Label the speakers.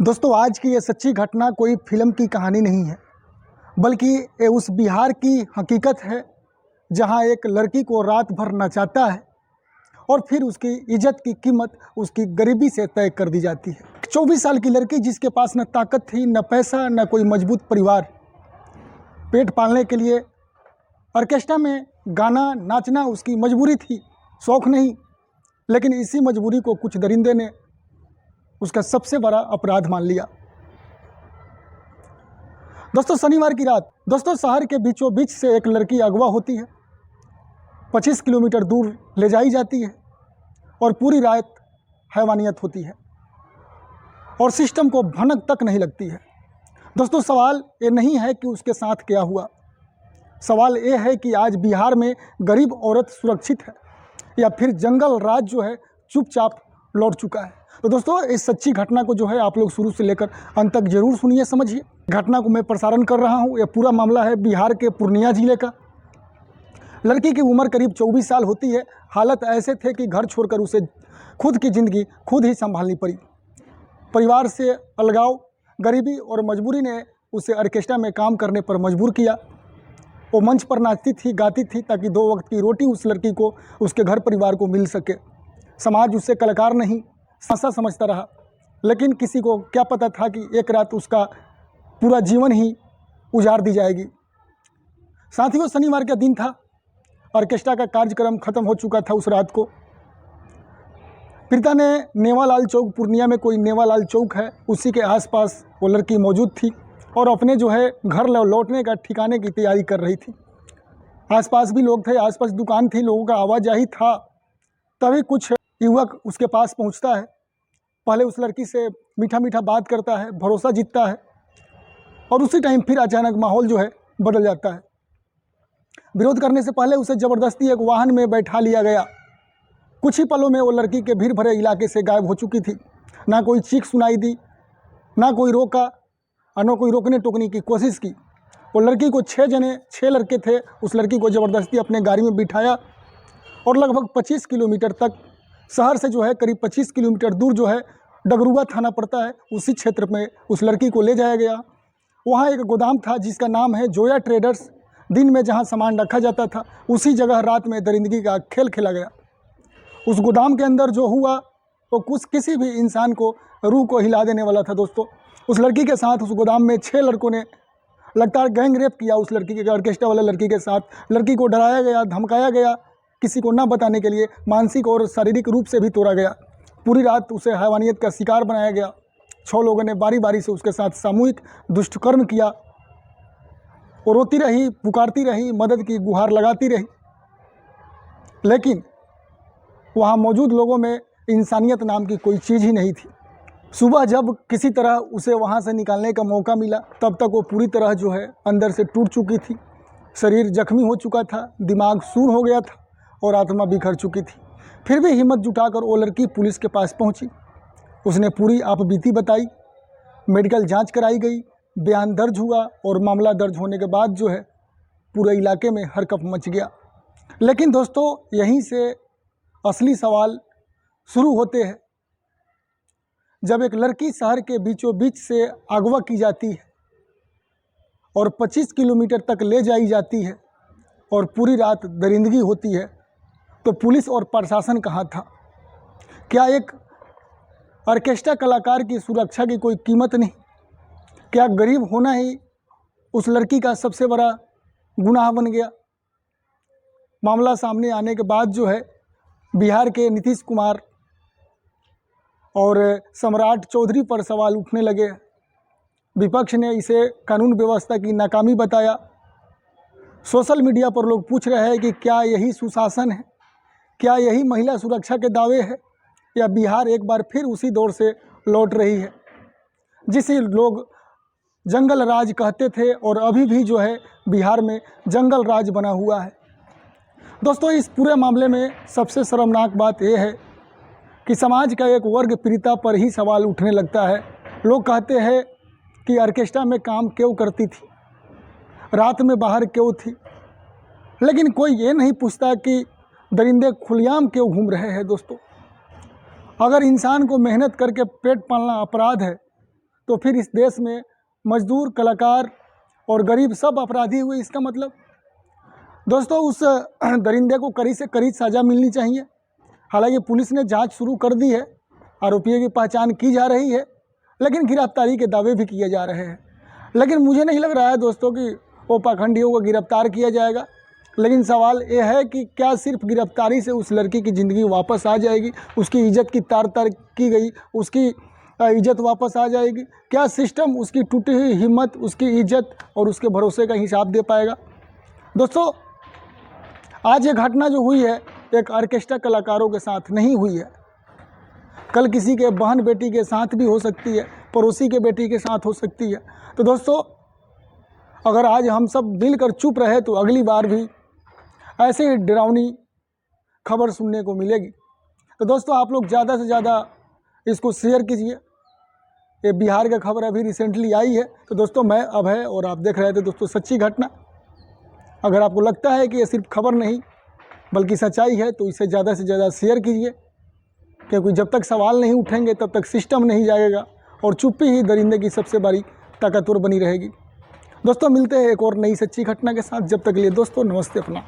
Speaker 1: दोस्तों, आज की ये सच्ची घटना कोई फिल्म की कहानी नहीं है, बल्कि ये उस बिहार की हकीकत है जहां एक लड़की को रात भर नचाता है और फिर उसकी इज्जत की कीमत उसकी गरीबी से तय कर दी जाती है। 24 साल की लड़की जिसके पास न ताकत थी, न पैसा, न कोई मजबूत परिवार, पेट पालने के लिए ऑर्केस्ट्रा में गाना नाचना उसकी मजबूरी थी, शौक़ नहीं। लेकिन इसी मजबूरी को कुछ दरिंदे ने उसका सबसे बड़ा अपराध मान लिया। दोस्तों, शनिवार की रात शहर के बीचों बीच से एक लड़की अगवा होती है, 25 किलोमीटर दूर ले जाई जाती है और पूरी रात हैवानियत होती है और सिस्टम को भनक तक नहीं लगती है। दोस्तों, सवाल ये नहीं है कि उसके साथ क्या हुआ, सवाल ये है कि आज बिहार में गरीब औरत सुरक्षित है या फिर जंगल राज जो है चुपचाप लौट चुका है। तो दोस्तों, इस सच्ची घटना को जो है आप लोग शुरू से लेकर अंत तक जरूर सुनिए, समझिए। घटना को मैं प्रसारण कर रहा हूँ। यह पूरा मामला है बिहार के पूर्णिया जिले का। लड़की की उम्र करीब 24 साल होती है। हालत ऐसे थे कि घर छोड़कर उसे खुद की ज़िंदगी खुद ही संभालनी पड़ी। परिवार से अलगाव, गरीबी और मजबूरी ने उसे ऑर्केस्ट्रा में काम करने पर मजबूर किया। वो मंच पर नाचती थी, गाती थी ताकि 2 वक्त की रोटी उस लड़की को, उसके घर परिवार को मिल सके। समाज उसे कलाकार नहीं, संस्था समझता रहा, लेकिन किसी को क्या पता था कि एक रात उसका पूरा जीवन ही उजाड़ दी जाएगी। साथियों, शनिवार का दिन था। ऑर्केस्ट्रा का कार्यक्रम खत्म हो चुका था उस रात को। पीड़िता ने नेवालाल चौक, पूर्णिया में कोई नेवालाल चौक है, उसी के आसपास वो लड़की मौजूद थी और अपने जो है घर लौटने का ठिकाने की तैयारी कर रही थी। आसपास भी लोग थे, आसपास दुकान थी, लोगों का आवाजाही था। तभी कुछ युवक उसके पास पहुंचता है। पहले उस लड़की से मीठा मीठा बात करता है, भरोसा जीतता है और उसी टाइम फिर अचानक माहौल जो है बदल जाता है। विरोध करने से पहले उसे ज़बरदस्ती एक वाहन में बैठा लिया गया। कुछ ही पलों में वो लड़की के भीड़ भरे इलाके से गायब हो चुकी थी। ना कोई चीख सुनाई दी, ना कोई रोका और ना कोई रोकने टोकने की कोशिश की। वो लड़की को 6 लड़के थे, उस लड़की को ज़बरदस्ती अपने गाड़ी में बिठाया और लगभग 25 किलोमीटर तक, शहर से जो है करीब 25 किलोमीटर दूर जो है डगरुआ थाना पड़ता है, उसी क्षेत्र में उस लड़की को ले जाया गया। वहाँ एक गोदाम था जिसका नाम है जोया ट्रेडर्स। दिन में जहाँ सामान रखा जाता था, उसी जगह रात में दरिंदगी का खेल खेला गया। उस गोदाम के अंदर जो हुआ वो किसी भी इंसान को रूह को हिला देने वाला था। दोस्तों, उस लड़की के साथ उस गोदाम में 6 लड़कों ने लगातार गैंग रेप किया उस लड़की के, ऑर्केस्ट्रा वाले लड़की के साथ। लड़की को डराया गया, धमकाया गया, किसी को ना बताने के लिए मानसिक और शारीरिक रूप से भी तोड़ा गया। पूरी रात उसे हैवानियत का शिकार बनाया गया। 6 लोगों ने बारी बारी से उसके साथ सामूहिक दुष्कर्म किया। वो रोती रही, पुकारती रही, मदद की गुहार लगाती रही, लेकिन वहाँ मौजूद लोगों में इंसानियत नाम की कोई चीज़ ही नहीं थी। सुबह जब किसी तरह उसे वहाँ से निकालने का मौका मिला, तब तक वो पूरी तरह जो है अंदर से टूट चुकी थी। शरीर जख्मी हो चुका था, दिमाग सून हो गया था और आत्मा बिखर चुकी थी। फिर भी हिम्मत जुटाकर वो लड़की पुलिस के पास पहुंची। उसने पूरी आपबीती बताई, मेडिकल जांच कराई गई, बयान दर्ज हुआ और मामला दर्ज होने के बाद जो है पूरे इलाके में हरकंप मच गया। लेकिन दोस्तों, यहीं से असली सवाल शुरू होते हैं। जब एक लड़की शहर के बीचों बीच से अगवा की जाती है और 25 किलोमीटर तक ले जाई जाती है और पूरी रात दरिंदगी होती है, तो पुलिस और प्रशासन कहाँ था? क्या एक ऑर्केस्ट्रा कलाकार की सुरक्षा की कोई कीमत नहीं? क्या गरीब होना ही उस लड़की का सबसे बड़ा गुनाह बन गया? मामला सामने आने के बाद जो है बिहार के नीतीश कुमार और सम्राट चौधरी पर सवाल उठने लगे। विपक्ष ने इसे कानून व्यवस्था की नाकामी बताया। सोशल मीडिया पर लोग पूछ रहे हैं कि क्या यही सुशासन है? क्या यही महिला सुरक्षा के दावे है, या बिहार एक बार फिर उसी दौर से लौट रही है जिसे लोग जंगल राज कहते थे और अभी भी जो है बिहार में जंगल राज बना हुआ है। दोस्तों, इस पूरे मामले में सबसे शर्मनाक बात यह है कि समाज का एक वर्ग पीड़िता पर ही सवाल उठने लगता है। लोग कहते हैं कि ऑर्केस्ट्रा में काम क्यों करती थी, रात में बाहर क्यों थी, लेकिन कोई ये नहीं पूछता कि दरिंदे खुलेआम क्यों घूम रहे हैं। दोस्तों, अगर इंसान को मेहनत करके पेट पालना अपराध है, तो फिर इस देश में मजदूर, कलाकार और गरीब सब अपराधी हुए। इसका मतलब दोस्तों उस दरिंदे को कड़ी से कड़ी सज़ा मिलनी चाहिए। हालांकि पुलिस ने जांच शुरू कर दी है, आरोपियों की पहचान की जा रही है, लेकिन गिरफ्तारी के दावे भी किए जा रहे हैं। लेकिन मुझे नहीं लग रहा है दोस्तों कि वो पाखंडियों को गिरफ्तार किया जाएगा। लेकिन सवाल ये है कि क्या सिर्फ गिरफ्तारी से उस लड़की की ज़िंदगी वापस आ जाएगी, उसकी इज़्ज़त की तार तार की गई उसकी इज़्ज़त वापस आ जाएगी? क्या सिस्टम उसकी टूटी हुई हिम्मत, उसकी इज़्ज़त और उसके भरोसे का हिसाब दे पाएगा? दोस्तों आज ये घटना जो हुई है एक ऑर्केस्ट्रा कलाकारों के साथ नहीं हुई है, कल किसी के बहन बेटी के साथ भी हो सकती है, पड़ोसी के बेटी के साथ हो सकती है। तो दोस्तों अगर आज हम सब मिलकर चुप रहे तो अगली बार भी ऐसे ही डरावनी खबर सुनने को मिलेगी। तो दोस्तों आप लोग ज़्यादा से ज़्यादा इसको शेयर कीजिए। ये बिहार का खबर अभी रिसेंटली आई है। तो दोस्तों मैं अभय और आप देख रहे थे दोस्तों सच्ची घटना। अगर आपको लगता है कि ये सिर्फ खबर नहीं बल्कि सच्चाई है तो इसे ज़्यादा से ज़्यादा शेयर कीजिए, क्योंकि जब तक सवाल नहीं उठेंगे तब तक सिस्टम नहीं जाएगा और चुप्पी ही दरिंदे की सबसे बड़ी ताकतवर बनी रहेगी। दोस्तों मिलते हैं एक और नई सच्ची घटना के साथ। जब तक के लिए दोस्तों नमस्ते अपना।